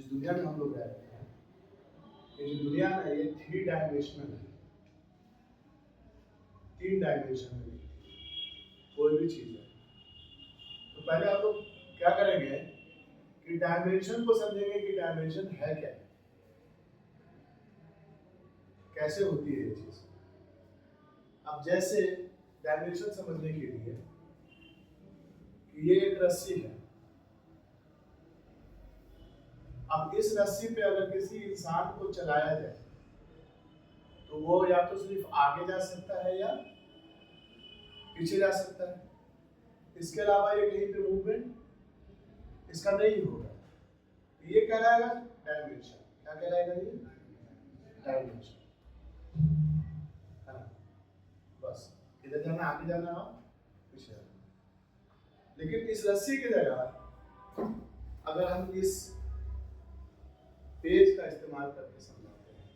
जिस दुनिया में हम लोग रहते हैं, ये जो दुनिया है ये 3 डायमेंशनल है। 3 डायमेंशन में दिखती है कोई भी चीज है। तो पहले हम लोग क्या करेंगे कि डायमेंशन को समझेंगे कि डायमेंशन है क्या, कैसे होती है ये चीज। अब जैसे डायमेंशन समझने के लिए कि ये एक रस्सी है। अब इस रस्सी पे अगर किसी इंसान को चलाया जाए तो वो या तो सिर्फ आगे जा सकता है या पीछे जा सकता है, इसके अलावा ये कहीं पे मूवमेंट इसका नहीं होगा। ये कहलाएगा डायमेंशन। क्या कहलाएगा ये? डायमेंशन, है ना? बस इधर जाना, आगे जाना हो, पीछे जाना। लेकिन इस रस्सी की जगह अगर हम इस पेज का इस्तेमाल करके समझाते हैं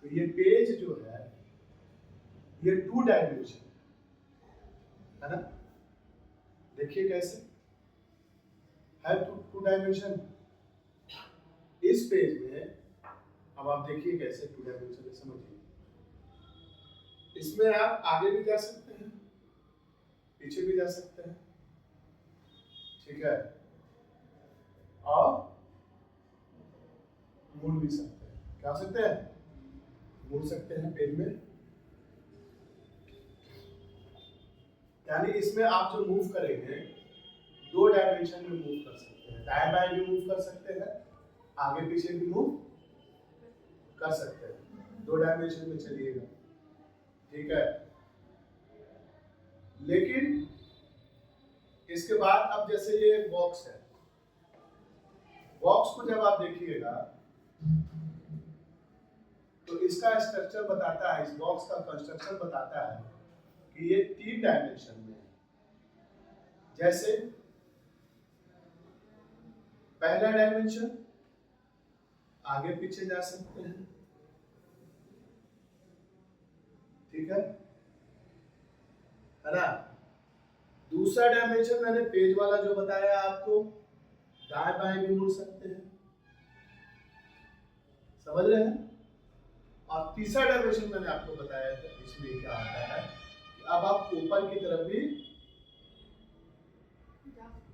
तो ये पेज जो है ये 2 डायमेंशन है ना। देखिए कैसे है 2 डायमेंशन। इस पेज में अब आप देखिए कैसे 2 डायमेंशन समझिए। इसमें आप आगे भी जा सकते हैं, पीछे भी जा सकते हैं, ठीक है, और मुड़ भी सकते हैं। क्या हो सकते हैं? मुड़ सकते हैं पेज में। यानी इसमें आप जो मूव करेंगे 2 डायमेंशन में मूव कर सकते हैं। दाएं बाएं भी मूव कर सकते हैं, आगे पीछे भी मूव कर सकते हैं। 2 डायमेंशन में चलिएगा, ठीक है। लेकिन इसके बाद अब जैसे ये बॉक्स है, बॉक्स को जब आप देखिएगा तो इसका स्ट्रक्चर बताता है, इस बॉक्स का कंस्ट्रक्शन बताता है कि ये 3 डायमेंशन में है। जैसे पहला डायमेंशन आगे पीछे जा सकते हैं, ठीक है ना। दूसरा डायमेंशन मैंने पेज वाला जो बताया आपको, दाएं बाएं भी मुड़ सकते हैं, समझ रहे हैं। और तीसरा डायमेंशन मैंने आपको बताया था, इसमें क्या आता है कि अब आप ऊपर की तरफ भी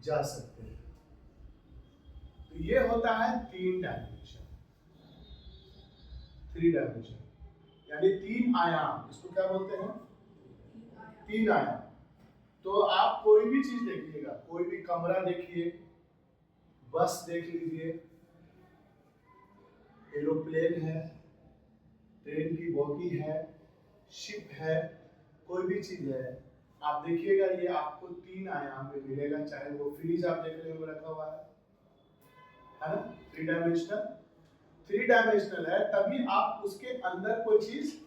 जा सकते हैं। तो ये होता है 3 डायमेंशन, 3 डायमेंशन यानी 3 आयाम। इसको क्या बोलते हैं? 3 आयाम। तो आप कोई भी चीज देखिएगा, कोई भी कमरा देखिए, बस देख लीजिए, एरोप्लेन है, ट्रेन की बोगी है, शिप है, कोई भी चीज है, आप देखिएगा ये आपको 3 आयाम में मिलेगा। चाहे वो फ्रिज आप देख रहे हो रखा हुआ है ना, 3 डायमेंशनल। 3 डायमेंशनल है तभी आप उसके अंदर कोई चीज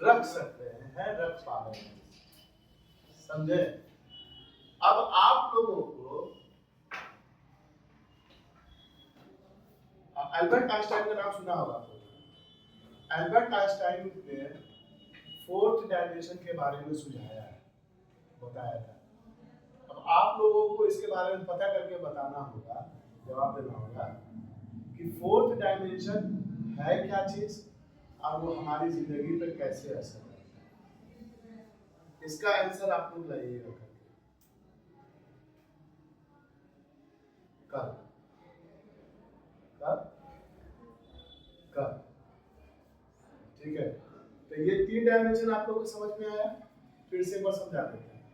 रख सकते हैं, रख पा रहे हैं, समझे। अब आप लोगों को अल्बर्ट आइंस्टाइन का नाम सुना होगा। अल्बर्ट आइंस्टाइन ने 4th डायमेंशन के बारे में सुझाया है, बताया था। अब आप लोगों को इसके बारे में पता करके बताना होगा, जवाब देना होगा कि 4th डायमेंशन है क्या चीज और वो हमारी जिंदगी पर कैसे असर करता है। इसका आंसर आप लोग लाइएगा कल कल कल, ठीक है। तो ये 3 डायमेंशन आप लोगों को समझ में आया। फिर से एक बार समझा देते हैं।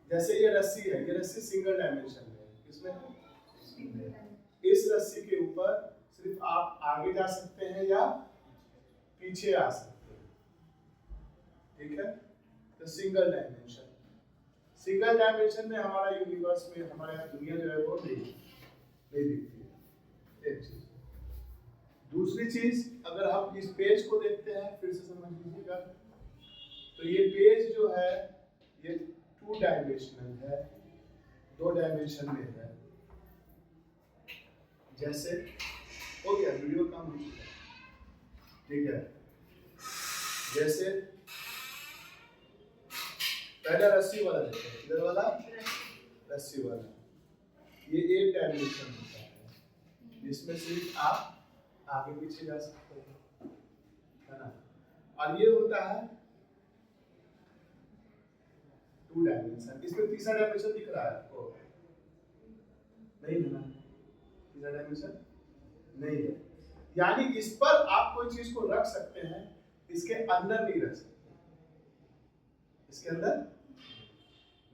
जैसे ये रस्सी है, ये रस्सी सिंगल डायमेंशन में है। इसमें इस रस्सी के ऊपर सिर्फ आप आगे जा सकते हैं या पीछे आ सकते हैं, ठीक है। तो सिंगल डायमेंशन, सिंगल डायमेंशन में हमारा यूनिवर्स में हमारा दुनिया जो है वो नहीं दिखती है, एक चीज। दूसरी चीज, अगर हम इस पेज को देखते हैं, फिर से समझ लीजिएगा, तो ये पेज जो है ये 2 डायमेंशनल है, 2 डायमेंशन में है। जैसे हो गया, वीडियो काम हो चुका, ठीक है। जैसे पहला रस्सी वाला देखते हैं, इधर वाला रस्सी वाला, ये 1 डायमेंशन होता है जिसमें सिर्फ आप आगे पीछे जा सकते हो, है ना। और ये होता है 2 डायमेंशन। इसमें तीसरा डायमेंशन दिख रहा है आपको? नहीं है ना, तीसरा डायमेंशन नहीं है। यानी इस पर आप कोई चीज को रख सकते हैं, इसके अंदर नहीं रख सकते, इसके अंदर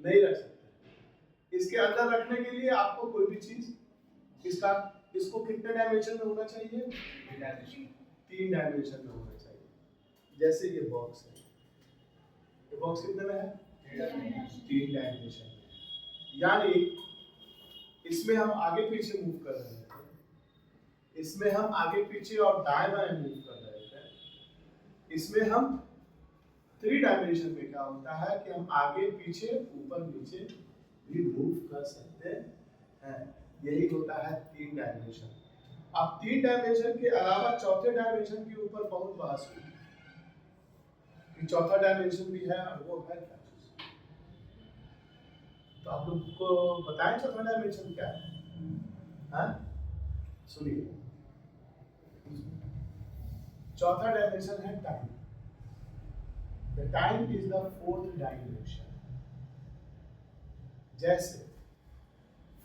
नहीं रख सकते। इसके अंदर रखने के लिए आपको कोई भी चीज इसको कितने डायमेंशन में होना चाहिए? 3 डायमेंशन में होना चाहिए। जैसे ये बॉक्स है, ये बॉक्स कितने में है? 3 डायमेंशन में। यानी इसमें हम आगे पीछे मूव कर रहे थे, इसमें हम आगे पीछे और दाएं बाएं मूव कर रहे थे। इसमें हम 3 डायमेंशन में क्या होता है कि हम आगे पीछे ऊपर नीचे भी मूव कर सकते हैं। यही होता है 3 डायमेंशन। अब 3 डायमेंशन के अलावा चौथे डायमेंशन के ऊपर बहुत बहस हुई कि चौथा डायमेंशन भी है, और वो है क्या चीज? तो आप लोग को बताएं चौथा डायमेंशन क्या है? सुनिए, चौथा डायमेंशन है time. The time is the 4th dimension। जैसे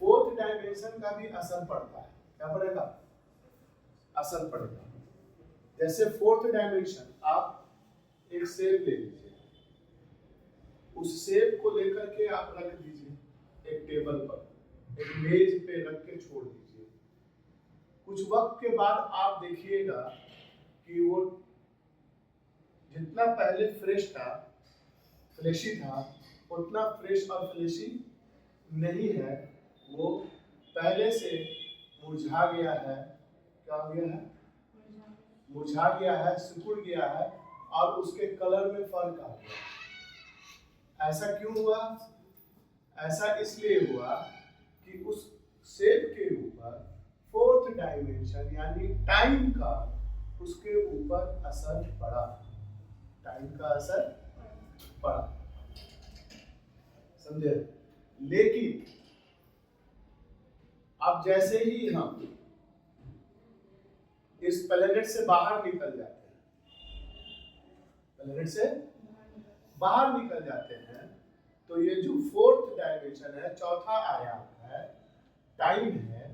4th डायमेंशन का भी असर पड़ता है, क्या पड़ेगा? असर पड़ेगा। जैसे 4th डायमेंशन, आप एक सेब ले लीजिए, उस सेब को लेकर के आप रख दीजिए एक टेबल पर, एक मेज पे रख के छोड़ दीजिए। कुछ वक्त के बाद आप देखिएगा कि वो जितना पहले फ्रेश था, फ्लेशी था, उतना फ्रेश और फ्लेशी नहीं है, वो पहले से मुरझा गया है। क्या हो गया है? मुरझा गया है, सिकुड़ गया है, और उसके कलर में फर्क आ गया। ऐसा क्यों हुआ? ऐसा इसलिए हुआ कि उस सेब के ऊपर 4th डायमेंशन यानी टाइम का उसके ऊपर असर पड़ा, टाइम का असर पड़ा, समझे। लेकिन अब जैसे ही हम इस प्लेनेट से बाहर निकल जाते हैं, प्लेनेट से बाहर निकल जाते हैं, तो ये जो 4th डायमेंशन है, चौथा आयाम है, टाइम है,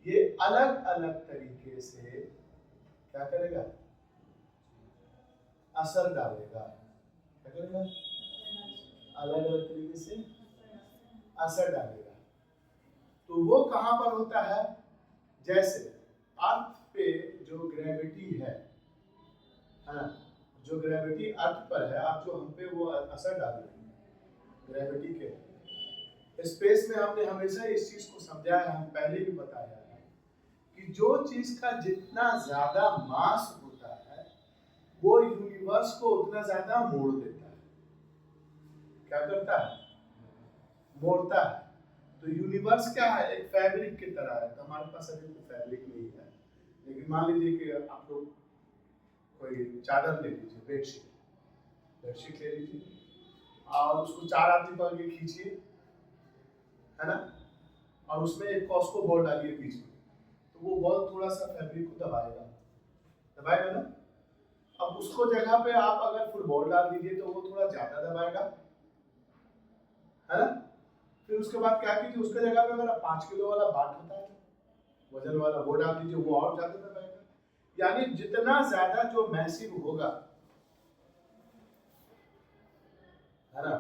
ये अलग अलग तरीके से क्या करेगा? असर डालेगा। क्या करेगा? अलग अलग तरीके से असर डालेगा। तो वो कहां पर होता है? जैसे अर्थ पे जो ग्रेविटी है ना, जो ग्रेविटी अर्थ पर है, आप जो हम पे वो असर डालेगी ग्रेविटी के। स्पेस में हमने हमेशा इस चीज को समझा है, हम पहले भी बताया है कि जो चीज का जितना ज्यादा मास होता है, वो यूनिवर्स को उतना ज्यादा मोड़ देता है। क्या करता है? मोड़ता है। तो यूनिवर्स क्या है? एक फैब्रिक की तरह है। तो हमारे पास अभी कोई फैब्रिक नहीं है, लेकिन मान लीजिए कि आप लोग कोई चादर ले लीजिए, बेडशीट ले लीजिए और उसको 4 आदमी पकड़ के खींचिए, है ना, और उसमें एक कॉस्को बॉल डालिए बीच में, तो वो बॉल थोड़ा सा फैब्रिक को दबाएगा ना। अब उसको जगह पे आप अगर फुटबॉल डाल दीजिए तो वो थोड़ा ज्यादा दबाएगा, है ना। फिर उसके बाद क्या कीजिए, उसके जगह पे अगर 5 किलो वाला बाट होता है वजन वाला, वो डाल दीजिए, वो और ज्यादा दबाएगा। यानी जितना ज्यादा जो मैसिव होगा, है ना,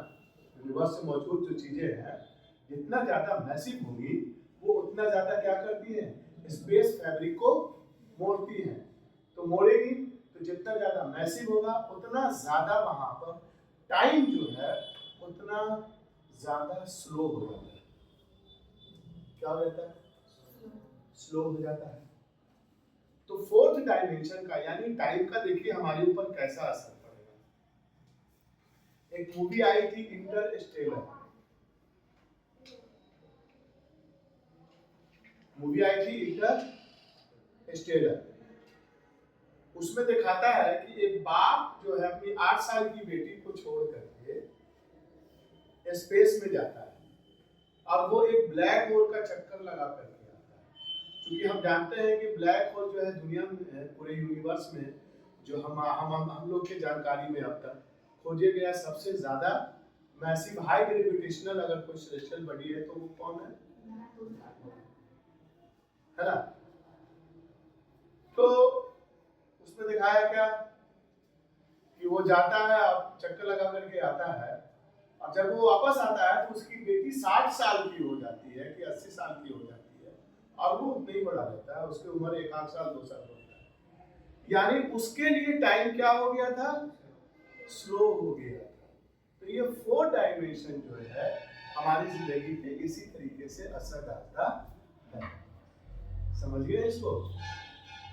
यूनिवर्स में मौजूद जो चीजें हैं, जितना ज्यादा मैसिव होगी, वो उतना ज्यादा क्या करती है? स्पेस फैब्रिक को मोड़ती है। तो मोड़ेगी तो जितना ज्यादा मैसिव होगा, उतना ज्यादा वहां पर टाइम जो है उतना ज्यादा स्लो हो जाता है। क्या हो जाता है? स्लो हो जाता है। तो 4th डायमेंशन का यानी टाइम का देखिए हमारे ऊपर कैसा असर पड़ेगा। एक मूवी आई थी इंटरस्टेलर, मूवी आई थी इंटरस्टेलर। उसमें दिखाता है कि एक बाप जो है अपनी 8 साल की बेटी को छोड़ करके स्पेस में जाता है और वो एक ब्लैक होल का चक्कर लगा करके आता क्योंकि हम जानते हैं कि ब्लैक होल जो है दुनिया में है, पूरे यूनिवर्स में जो हम लोग के जानकारी में अब तक खोजे गया सबसे ज्यादा मैसिव हाई ग्रेविटेशनल अगर कोई सेलेस्टियल बॉडी है तो वो कौन है ना। तो उसमें दिखाया क्या कि वो जाता है अब चक्कर लगा करके आता है, और जब वो वापस आता है तो उसकी बेटी 60 साल की हो जाती है कि 80 साल की हो जाती है, और वो उतना ही बड़ा रहता है, उसकी उम्र 1 साल 2 साल होता है। यानी उसके लिए टाइम क्या हो गया था, स्लो हो गया था। तो ये 4 डायमेंशन जो है हमारी जिंदगी पे इसी तरीके से असर डालता है। समझ गए इसको?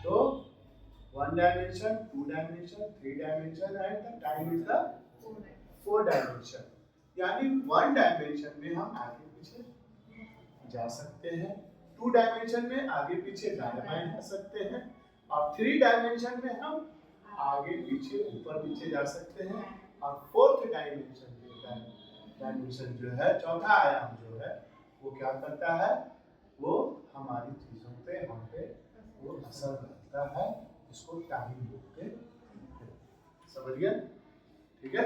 तो 1 dimension, 2 dimension, 3 dimension and the time is the 4 dimension. यानी 1 डायमेंशन में हम आगे पीछे जा सकते हैं, 2 डायमेंशन में आगे पीछे दाएं बाएं जा सकते हैं, और 3 डायमेंशन में हम आगे पीछे ऊपर नीचे जा सकते हैं, और 4th डायमेंशन जो है, चौथा आयाम जो है वो क्या करता है, वो हमारी चीजों पे हम पे वो असर डालता है, इसको टाइम बोलते हैं। समझ गए? ठीक है।